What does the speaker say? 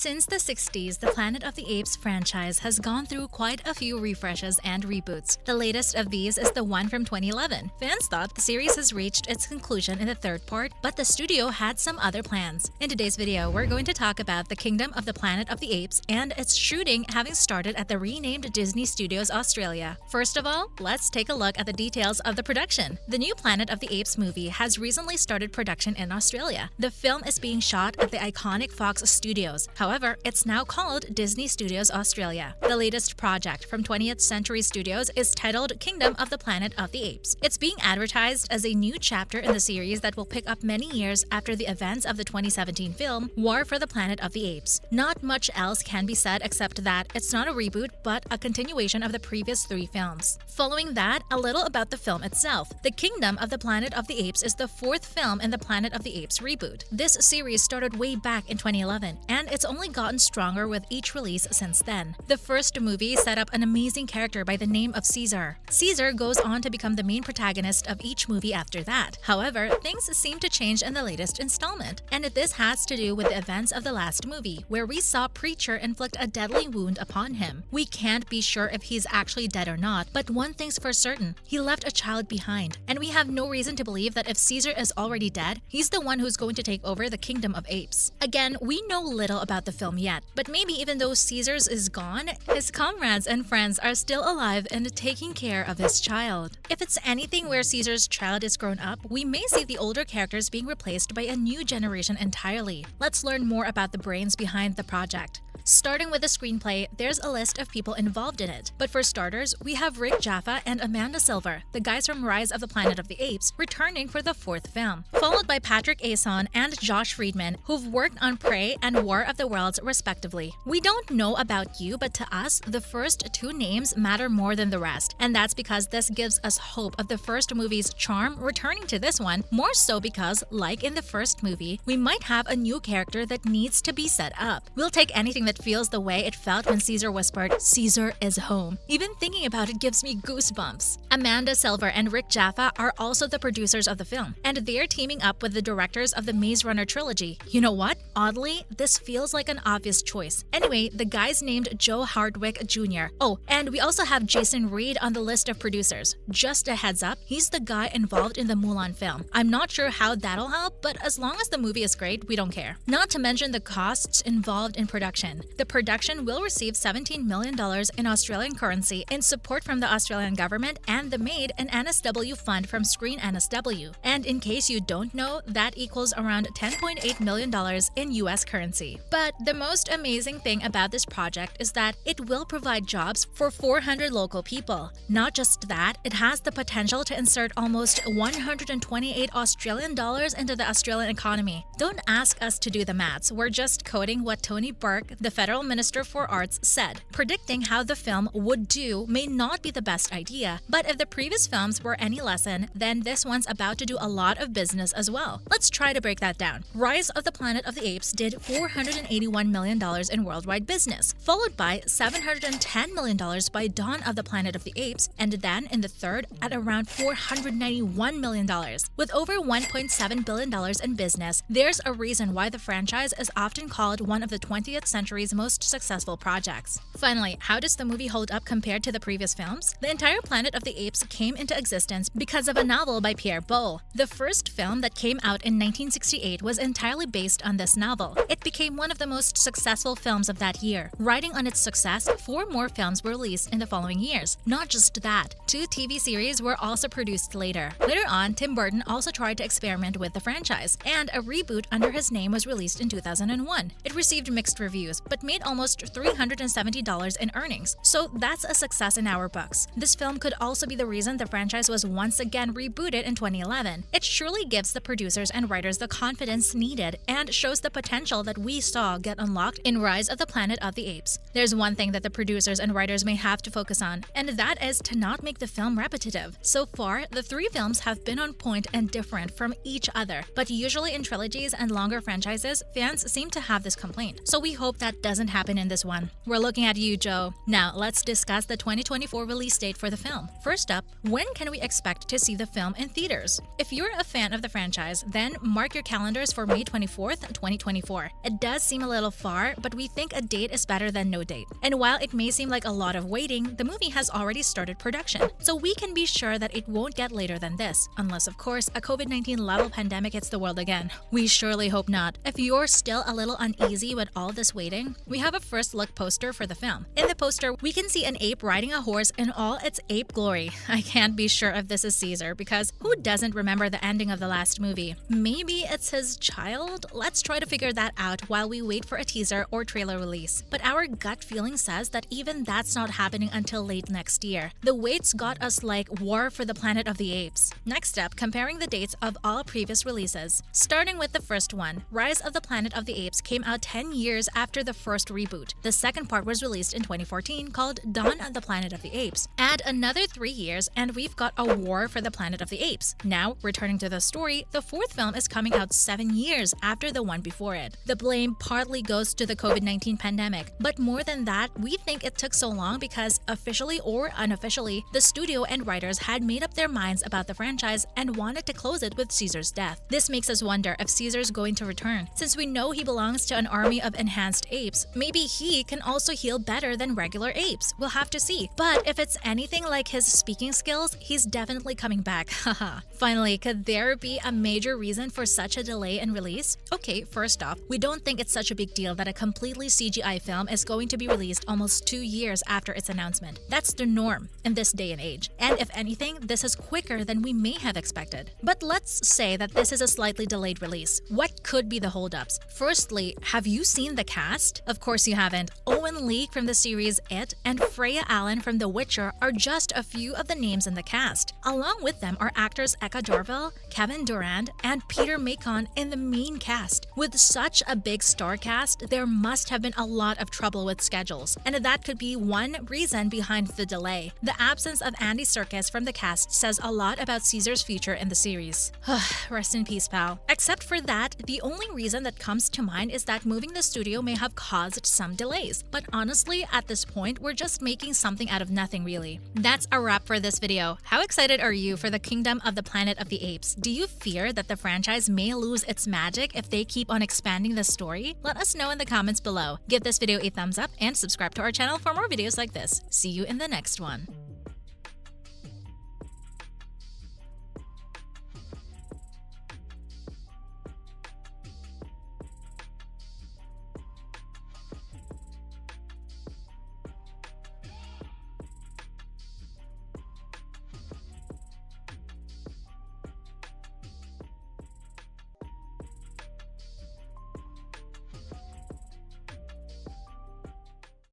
Since the 60s, the Planet of the Apes franchise has gone through quite a few refreshes and reboots. The latest of these is the one from 2011. Fans thought the series has reached its conclusion in the third part, but the studio had some other plans. In today's video, we're going to talk about the Kingdom of the Planet of the Apes and its shooting having started at the renamed Disney Studios Australia. First of all, let's take a look at the details of the production. The new Planet of the Apes movie has recently started production in Australia. The film is being shot at the iconic Fox Studios. However, it's now called Disney Studios Australia. The latest project from 20th Century Studios is titled Kingdom of the Planet of the Apes. It's being advertised as a new chapter in the series that will pick up many years after the events of the 2017 film War for the Planet of the Apes. Not much else can be said except that it's not a reboot but a continuation of the previous 3 films. Following that, a little about the film itself. The Kingdom of the Planet of the Apes is the 4th film in the Planet of the Apes reboot. This series started way back in 2011, and it's only gotten stronger with each release since then. The first movie set up an amazing character by the name of Caesar. Caesar goes on to become the main protagonist of each movie after that. However, things seem to change in the latest installment, and this has to do with the events of the last movie, where we saw Preacher inflict a deadly wound upon him. We can't be sure if he's actually dead or not, but one thing's for certain, he left a child behind, and we have no reason to believe that if Caesar is already dead, he's the one who's going to take over the Kingdom of Apes. Again, we know little about the film yet, but maybe even though Caesar's is gone, his comrades and friends are still alive and taking care of his child. If it's anything where Caesar's child is grown up, we may see the older characters being replaced by a new generation entirely. Let's learn more about the brains behind the project. Starting with the screenplay, there's a list of people involved in it. But for starters, we have Rick Jaffa and Amanda Silver, the guys from Rise of the Planet of the Apes, returning for the 4th film, followed by Patrick Aison and Josh Friedman, who've worked on Prey and War of the Worlds respectively. We don't know about you, but to us, the first 2 names matter more than the rest, and that's because this gives us hope of the first movie's charm returning to this one, more so because, like in the first movie, we might have a new character that needs to be set up. We'll take anything that feels the way it felt when Caesar whispered, "Caesar is home." Even thinking about it gives me goosebumps. Amanda Silver and Rick Jaffa are also the producers of the film, and they're teaming up with the directors of the Maze Runner trilogy. You know what? Oddly, this feels like an obvious choice. Anyway, the guy's named Joe Hardwick Jr. Oh, and we also have Jason Reed on the list of producers. Just a heads up, he's the guy involved in the Mulan film. I'm not sure how that'll help, but as long as the movie is great, we don't care. Not to mention the costs involved in production. The production will receive $17 million in Australian currency in support from the Australian government and the MAID and NSW fund from Screen NSW. And in case you don't know, that equals around $10.8 million in US currency. But the most amazing thing about this project is that it will provide jobs for 400 local people. Not just that, it has the potential to insert almost 128 Australian dollars into the Australian economy. Don't ask us to do the maths, we're just quoting what Tony Burke, the Federal Minister for Arts, said. Predicting how the film would do may not be the best idea, but if the previous films were any lesson, then this one's about to do a lot of business as well. Let's try to break that down. Rise of the Planet of the Apes did $481 million in worldwide business, followed by $710 million by Dawn of the Planet of the Apes, and then in the third at around $491 million. With over $1.7 billion in business, there's a reason why the franchise is often called one of the 20th century's most successful projects. Finally, how does the movie hold up compared to the previous films? The entire Planet of the Apes came into existence because of a novel by Pierre Boulle. The first film that came out in 1968 was entirely based on this novel. It became one of the most successful films of that year. Riding on its success, 4 more films were released in the following years. Not just that, 2 TV series were also produced later. Later on, Tim Burton also tried to experiment with the franchise, and a reboot under his name was released in 2001. It received mixed reviews, but made almost $370 in earnings, so that's a success in our books. This film could also be the reason the franchise was once again rebooted in 2011. It surely gives the producers and writers the confidence needed and shows the potential that we saw get unlocked in Rise of the Planet of the Apes. There's one thing that the producers and writers may have to focus on, and that is to not make the film repetitive. So far, the 3 films have been on point and different from each other, but usually in trilogies and longer franchises, fans seem to have this complaint. So we hope that that doesn't happen in this one. We're looking at you, Joe. Now, let's discuss the 2024 release date for the film. First up, when can we expect to see the film in theaters? If you're a fan of the franchise, then mark your calendars for May 24th, 2024. It does seem a little far, but we think a date is better than no date. And while it may seem like a lot of waiting, the movie has already started production, so we can be sure that it won't get later than this, unless of course a COVID-19 level pandemic hits the world again. We surely hope not. If you're still a little uneasy with all this waiting, we have a first look poster for the film. In the poster, we can see an ape riding a horse in all its ape glory. I can't be sure if this is Caesar, because who doesn't remember the ending of the last movie? Maybe it's his child? Let's try to figure that out while we wait for a teaser or trailer release. But our gut feeling says that even that's not happening until late next year. The waits got us like War for the Planet of the Apes. Next up, comparing the dates of all previous releases. Starting with the first one, Rise of the Planet of the Apes came out 10 years after the first reboot. The second part was released in 2014 called Dawn of the Planet of the Apes. Add another 3 years and we've got a War for the Planet of the Apes. Now, returning to the story, the fourth film is coming out 7 years after the one before it. The blame partly goes to the COVID-19 pandemic, but more than that, we think it took so long because, officially or unofficially, the studio and writers had made up their minds about the franchise and wanted to close it with Caesar's death. This makes us wonder if Caesar's going to return. Since we know he belongs to an army of enhanced apes, maybe he can also heal better than regular apes. We'll have to see. But if it's anything like his speaking skills, he's definitely coming back. Haha. Finally, could there be a major reason for such a delay in release? Okay, first off, we don't think it's such a big deal that a completely CGI film is going to be released almost 2 years after its announcement. That's the norm in this day and age. And if anything, this is quicker than we may have expected. But let's say that this is a slightly delayed release. What could be the holdups? Firstly, have you seen the cast? Of course you haven't. Owen Teague from the series It and Freya Allan from The Witcher are just a few of the names in the cast. Along with them are actors Eka Darville, Kevin Durand, and Peter Macon in the main cast. With such a big star cast, there must have been a lot of trouble with schedules, and that could be one reason behind the delay. The absence of Andy Serkis from the cast says a lot about Caesar's future in the series. Rest in peace, pal. Except for that, the only reason that comes to mind is that moving the studio may have caused some delays. But honestly, at this point, we're just making something out of nothing, really. That's a wrap for this video. How excited are you for the Kingdom of the Planet of the Apes? Do you fear that the franchise may lose its magic if they keep on expanding the story? Let us know in the comments below. Give this video a thumbs up and subscribe to our channel for more videos like this. See you in the next one.